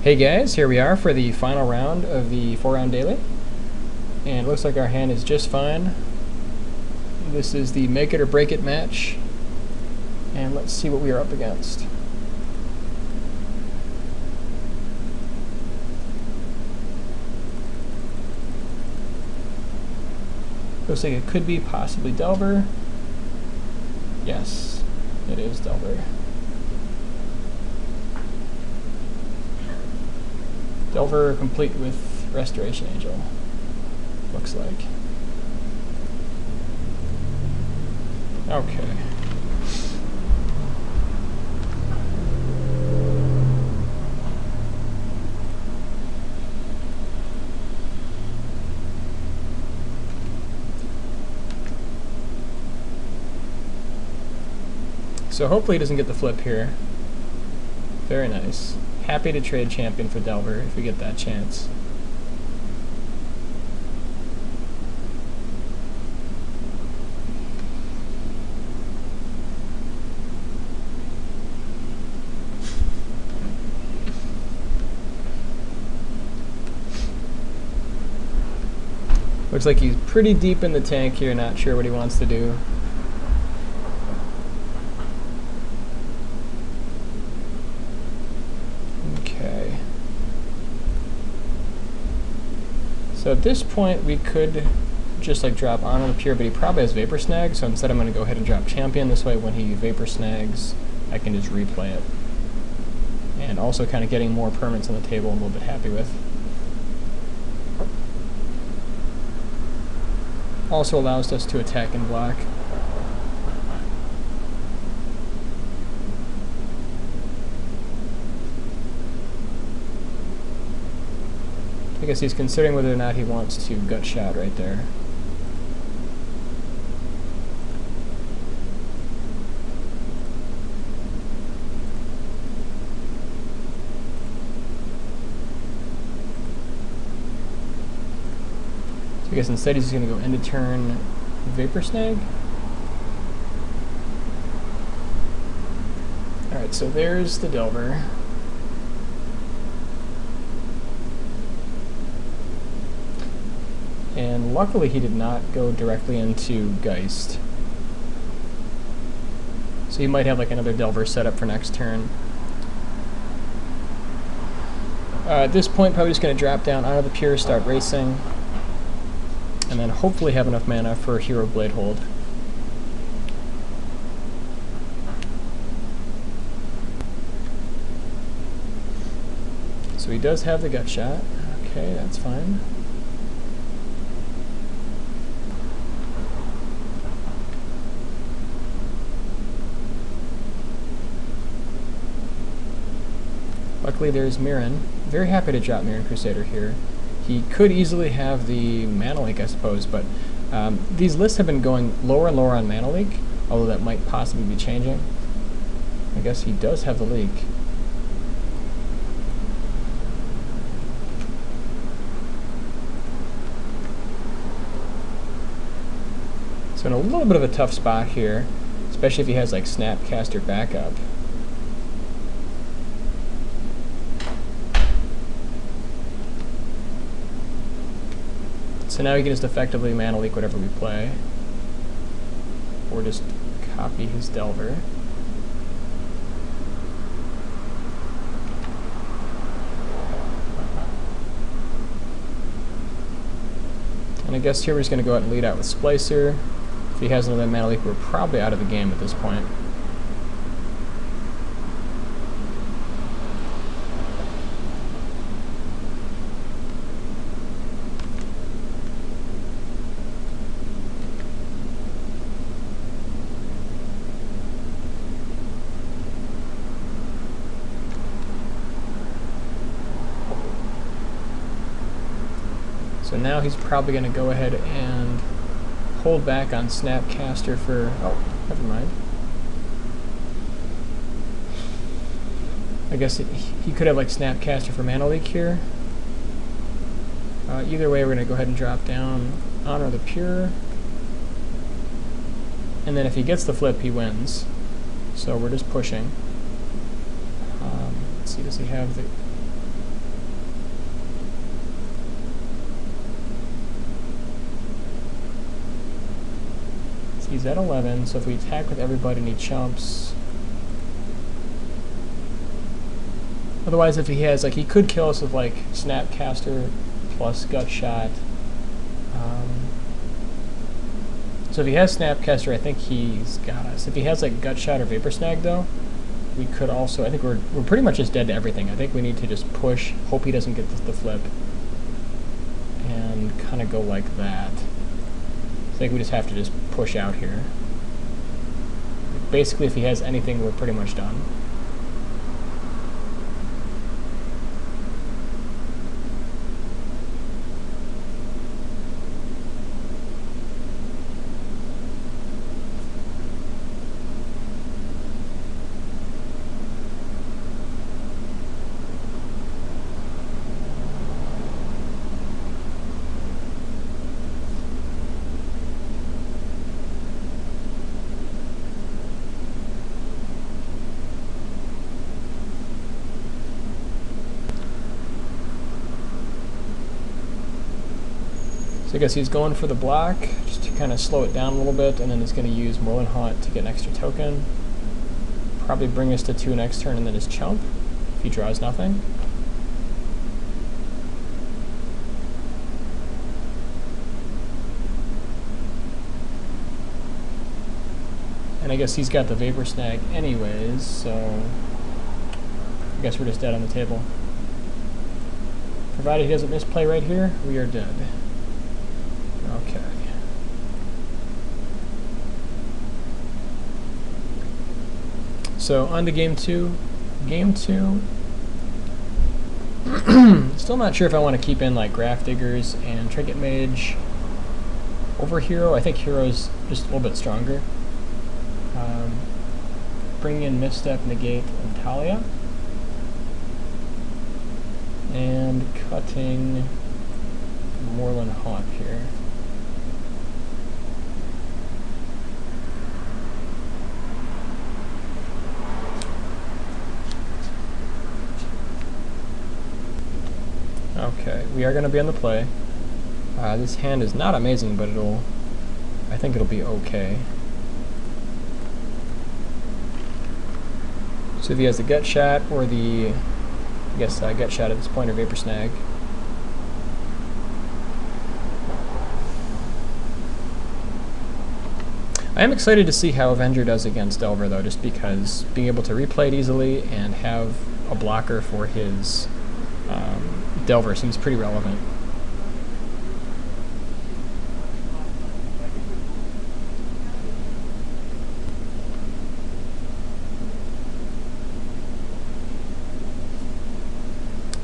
Hey guys, here we are for the final round of the 4-round daily, and it looks like our hand is just fine. This is the make it or break it match, and let's see what we are up against. Looks like it could be possibly Delver. Yes, it is Delver. Delver complete with Restoration Angel, looks like. Okay. So hopefully he doesn't get the flip here. Very nice. Happy to trade champion for Delver if we get that chance. Looks like he's pretty deep in the tank here, not sure what he wants to do. Okay. So at this point we could just like drop Honor the Pure, but he probably has Vapor Snag, so instead I'm going to go ahead and drop Champion. This way when he Vapor Snags, I can just replay it. And also kind of getting more permanents on the table I'm a little bit happy with. Also allows us to attack and block. I guess he's considering whether or not he wants to gut shot right there. So I guess instead he's going to go end of turn Vapor Snag. Alright, so there's the Delver. And luckily he did not go directly into Geist. So he might have like another Delver set up for next turn. At this point probably just going to drop down Honor the Pure, start racing, and then hopefully have enough mana for Hero Blade Hold. So he does have the gut shot. Okay, that's fine. Luckily there's Mirren. Very happy to drop Mirren Crusader here. He could easily have the Mana Leak, I suppose, but these lists have been going lower and lower on Mana Leak, although that might possibly be changing. I guess he does have the leak. So in a little bit of a tough spot here, especially if he has like Snapcaster backup. So now he can just effectively Mana Leak whatever we play, or just copy his Delver. And I guess here we're just going to go out and lead out with Splicer. If he has another Mana Leak, we're probably out of the game at this point. So now he's probably going to go ahead and hold back on Snapcaster for... oh, never mind. I guess he could have like Snapcaster for Mana Leak here. Either way, we're going to go ahead and drop down Honor the Pure. And then if he gets the flip, he wins. So we're just pushing. Let's see, does he have the... He's at 11, so if we attack with everybody and he chumps... Otherwise, if he has, like, he could kill us with, like, Snapcaster plus Gut Shot. So if he has Snapcaster, I think he's got us. If he has, like, Gut Shot or Vapor Snag, though, we could also... I think we're pretty much just dead to everything. I think we need to just push, hope he doesn't get the flip, and kind of go like that. I think we just have to just push out here. Basically, if he has anything, we're pretty much done. So I guess he's going for the block, just to kind of slow it down a little bit, and then he's going to use Moorland Haunt to get an extra token. Probably bring us to 2 next turn, and then his chump, if he draws nothing. And I guess he's got the Vapor Snag anyways, so I guess we're just dead on the table. Provided he doesn't misplay right here, we are dead. Okay. So on to game 2. Game 2. Still not sure if I want to keep in like Graph Diggers and Trinket Mage over Hero. I think Hero's just a little bit stronger. Bring in Misstep, Negate, and Talia. And cutting Moorland Haunt here. Okay, we are going to be on the play. This hand is not amazing, but I think it'll be okay. So if he has the Gut Shot or the, I guess, Gut Shot at this point or Vapor Snag. I am excited to see how Avenger does against Delver, though, just because being able to replay it easily and have a blocker for his Delver seems pretty relevant.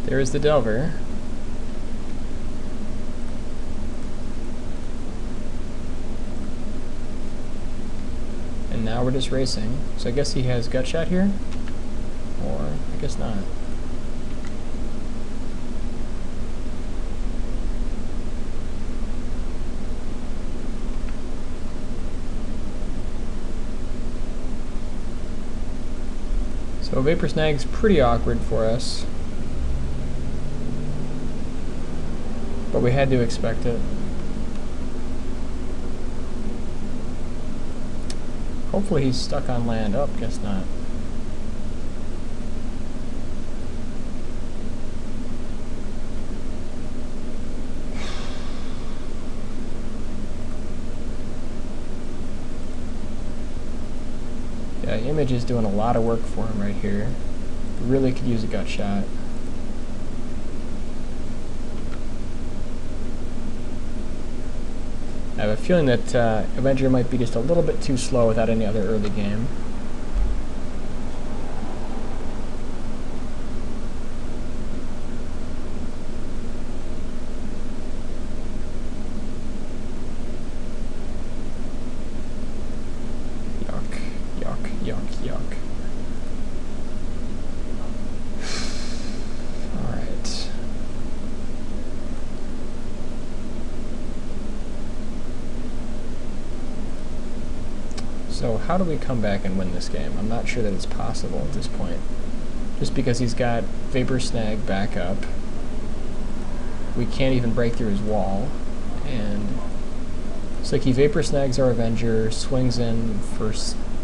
There is the Delver. And now we're just racing. So I guess he has Gut Shot here? Or I guess not. So Vapor Snag's pretty awkward for us. But we had to expect it. Hopefully he's stuck on land. Oh, guess not. Yeah, Image is doing a lot of work for him right here. Really could use a Gut Shot. I have a feeling that Avenger might be just a little bit too slow without any other early game. Yuck, yuck, yuck, yuck. Alright. So how do we come back and win this game? I'm not sure that it's possible at this point. Just because he's got Vapor Snag back up. We can't even break through his wall. And So like he Vapor Snags our Avenger, swings in for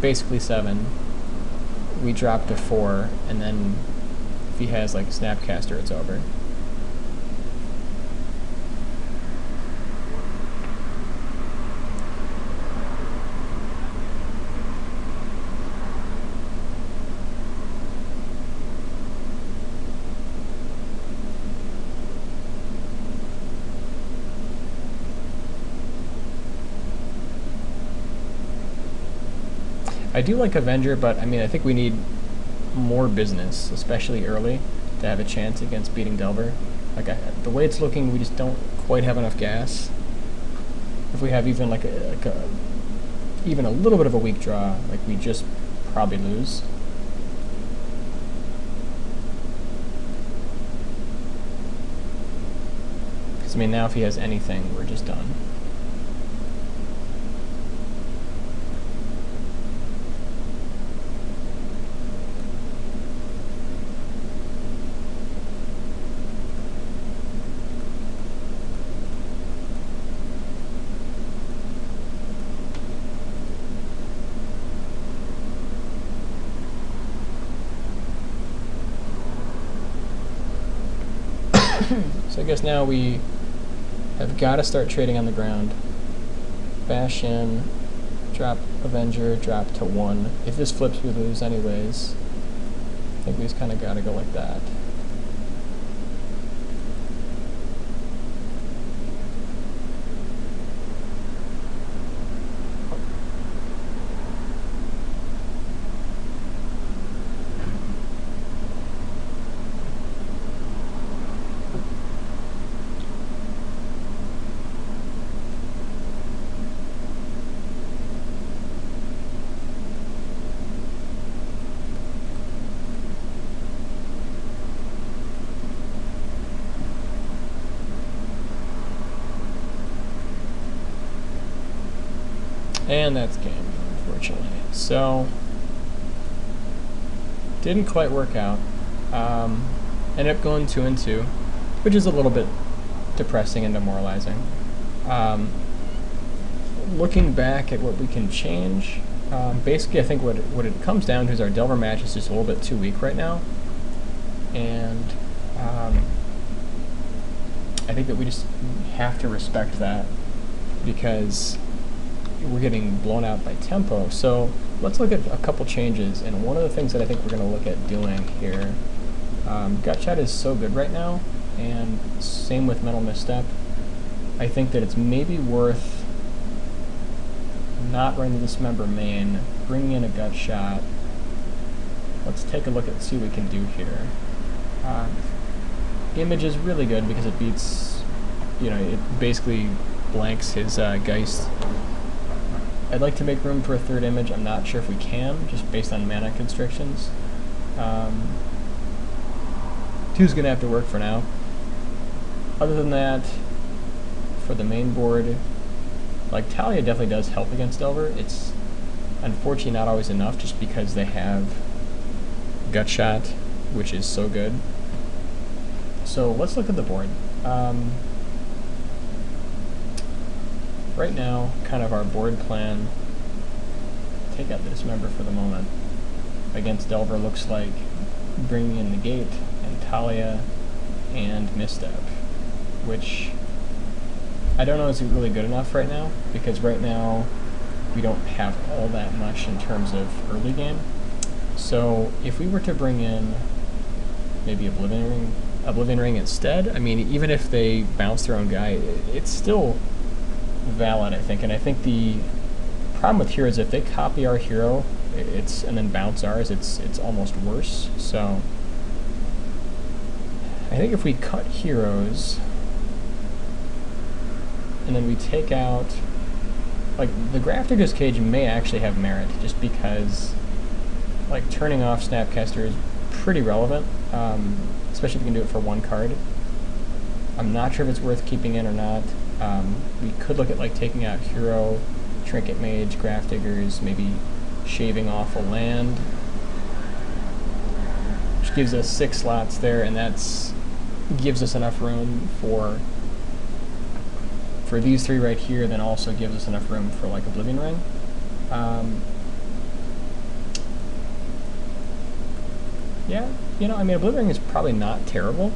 basically 7. We drop to 4, and then if he has like Snapcaster, it's over. I do like Avenger, but I mean, I think we need more business, especially early, to have a chance against beating Delver. Like, the way it's looking, we just don't quite have enough gas. If we have even like even a little bit of a weak draw, like we just probably lose. Because I mean, now if he has anything, we're just done. So I guess now we have got to start trading on the ground. Bash in, drop Avenger, drop to 1. If this flips, we lose anyways. I think we just kind of got to go like that. And that's game, unfortunately. So, didn't quite work out. Ended up going 2-2, which is a little bit depressing and demoralizing. Looking back at what we can change, basically I think what it comes down to is our Delver match is just a little bit too weak right now. And I think that we just have to respect that, because we're getting blown out by tempo. So let's look at a couple changes, and one of the things that I think we're going to look at doing here, Gutshot is so good right now, and same with Mental Misstep. I think that it's maybe worth not running the Dismember main, bringing in a Gutshot. Let's take a look at see what we can do here. Image is really good because it beats, it basically blanks his Geist. I'd like to make room for a third image. I'm not sure if we can, just based on mana constrictions. 2's going to have to work for now. Other than that, for the main board, like Talia definitely does help against Delver. It's unfortunately not always enough, just because they have Gutshot, which is so good. So let's look at the board. Right now, kind of our board plan, take out the Dismember for the moment, against Delver looks like bringing in the Gate and Talia and Misstep, which I don't know is really good enough right now, because right now we don't have all that much in terms of early game. So if we were to bring in maybe Oblivion Ring instead, I mean, even if they bounce their own guy, it's still valid, I think. And I think the problem with heroes, if they copy our hero and then bounce ours, it's almost worse. So I think if we cut heroes and then we take out, like, the Grafdigger's Cage may actually have merit, just because like turning off Snapcaster is pretty relevant, especially if you can do it for 1 card. I'm not sure if it's worth keeping in or not. We could look at like taking out Hero, Trinket Mage, Grafdiggers, maybe shaving off a land, which gives us 6 slots there, and that's gives us enough room for for these three right here, then also gives us enough room for like Oblivion Ring. Yeah, you know, I mean, Oblivion Ring is probably not terrible.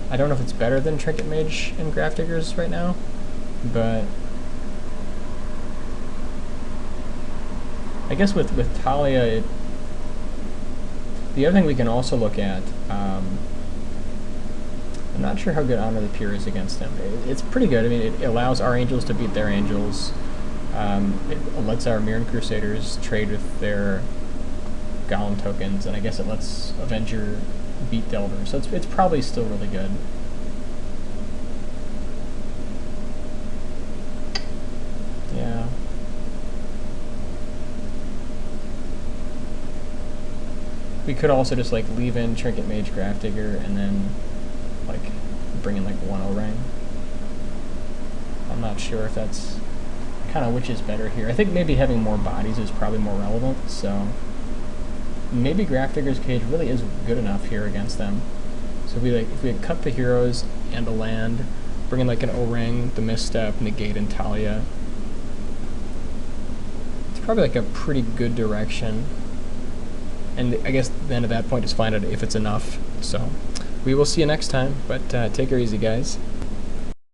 I don't know if it's better than Trinket Mage and Grafdiggers right now, but I guess with Talia, the other thing we can also look at, I'm not sure how good Honor of the Pure is against him. It's pretty good. I mean, it allows our angels to beat their angels. It lets our Mirran Crusaders trade with their Golem tokens, and I guess it lets Avenger beat Delver. So it's probably still really good. Yeah. We could also just like leave in Trinket Mage Grafdigger and then like bring in like 1 O-Ring. I'm not sure if that's kind of which is better here. I think maybe having more bodies is probably more relevant, so maybe Grafdigger's Cage really is good enough here against them. So if we cut the heroes and a land, bring in like an O-Ring, the Misstep, Negate, and Talia. It's probably like a pretty good direction. And I guess then at that point just find out if it's enough. So we will see you next time, but take her easy, guys.